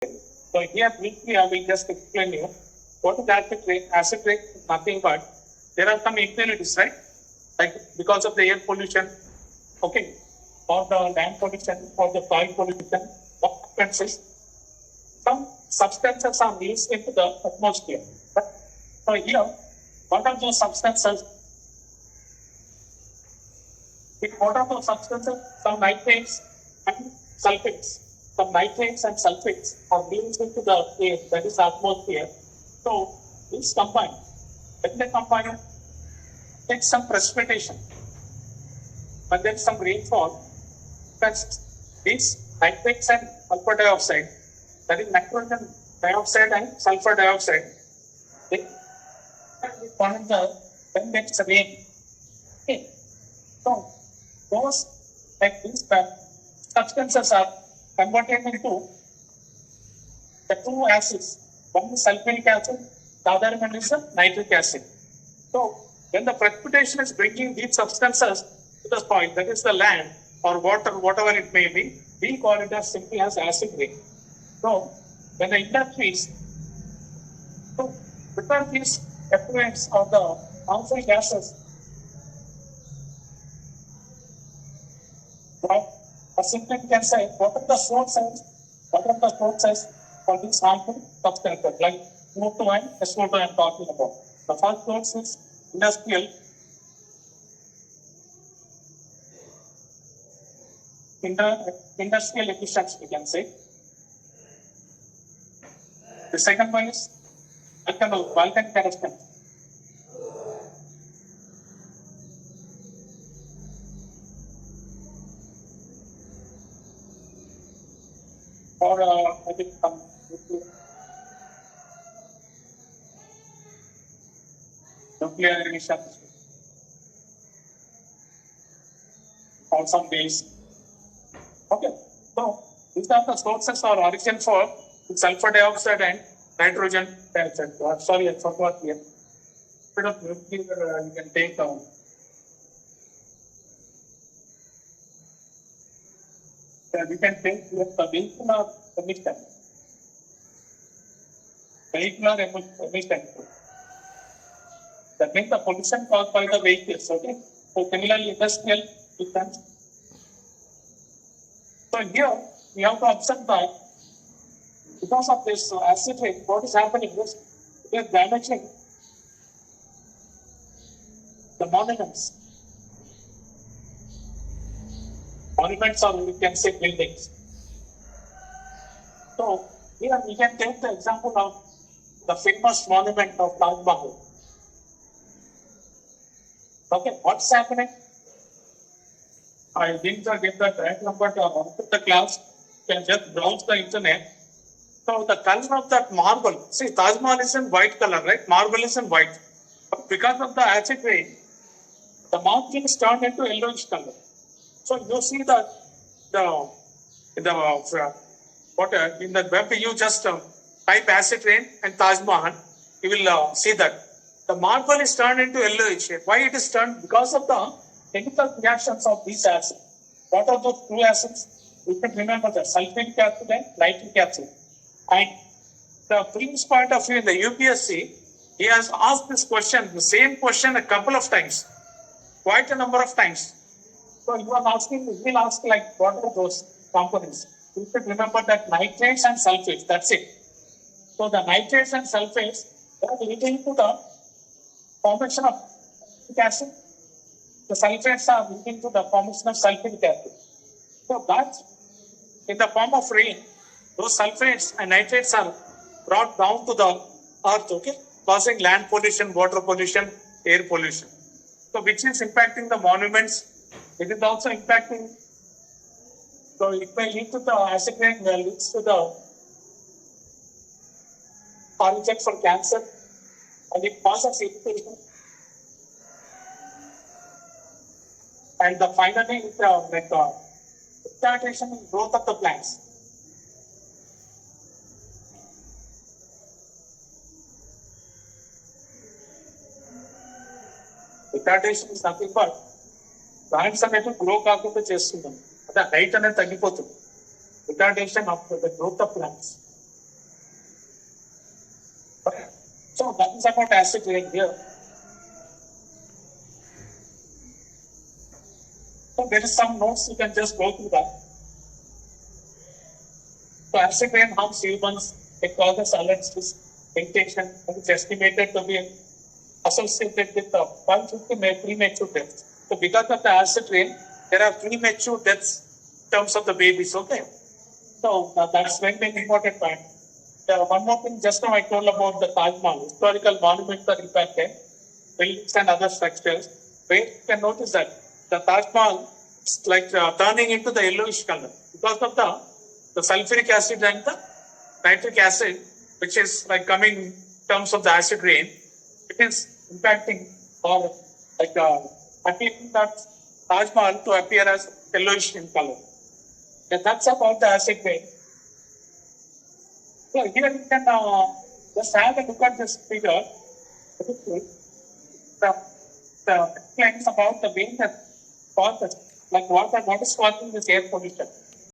So here briefly I will just explain you what is acid rain. Acid rain is nothing but there are some impurities, right? Like because of the air pollution, okay, or the land pollution, or the soil pollution, what happens is some substances are released into the atmosphere. So here, what are those substances? What are those substances? Some nitrates and sulphates. Some nitrates and sulphates are released into the air, that is atmosphere. So these combine. When they combine, take some precipitation. When there is some rainfall, these nitrates and sulfur dioxide, that is nitrogen dioxide and sulfur dioxide, they form when there is rain. Okay. So those like these substances are converted into the two acids. One is sulphuric acid, the other one is nitric acid. So when the precipitation is bringing these substances to the point, that is the land or water, whatever it may be, we call it as simply as acid rain. So when the industries prepare these effluents of the harmful gases, or simply we can say what are the sources for these harmful substances like CO2 and SO2 I am talking about. The first source is industrial emissions, we can say. The second one is volcanic eruption. Or I think nuclear emissions or some waste. Okay, so these are the sources or origin for sulfur dioxide and nitrogen dioxide. Sorry, I forgot here. Bit of nuclear you can take down. We can take here the vehicular emission. That means the pollution caused by the vehicles. Okay, so similarly industrial emissions. So here we have to observe that because of this acid rain, what is happening is it is damaging the monuments. Monuments or we can say buildings. So here we can take the example of the famous monument of Taj Mahal. Okay, what's happening? I didn't get the diagram, but after the class, you can just browse the internet. So the color of that marble, see Taj Mahal is in white color, right? Marble is in white. But because of the acid rain, the marble is turned into yellowish color. So you see that in the web you just type acid rain and Taj Mahal, you will see that the marble is turned into yellowish. Why it is turned? Because of the chemical reactions of these acids. What are those two acids? You can remember the sulphuric acid and nitric acid. And the previous point of view in the UPSC, he has asked this question, the same question a couple of times, quite a number of times. So you are asking, he will ask like what are those components? You should remember that nitrates and sulfates, that's it. So the nitrates and sulfates, they are leading to the formation of nitric acid. The sulfates are leading to the formation of sulphuric acid. So that in the form of rain, those sulfates and nitrates are brought down to the earth, okay, causing land pollution, water pollution, air pollution. So which is impacting the monuments. It is also impacting, so it may lead to the acid rain, leads to the origin for cancer, and it causes irritation. And the finally is retardation in growth of the plants. Retardation is nothing but plants అనేవి grow కాకుండా చేస్తున్నాం, అంటే height అనేది తగ్గిపోతుంది. Retardation of the growth of plants. So that is about acid rain here. So there is some notes you can just go through that. So acid rain harms humans, it causes allergies, vegetation, and it's estimated to be associated with 150 premature deaths. So because of the acid rain, there are premature deaths in terms of the babies, okay? So that's very important point. One more thing, just now I told about the Taj Mahal, historical monuments are impacted, buildings and other structures, where you can notice that the Taj Mahal is like turning into the yellowish color because of the sulphuric acid and the nitric acid, which is like coming in terms of the acid rain. It is impacting or like appearing that Taj Mahal to appear as yellowish in color. And that's about the acid rain. So here you can just have a look at this figure. The explains about the way that causes, like what is causing this air pollution.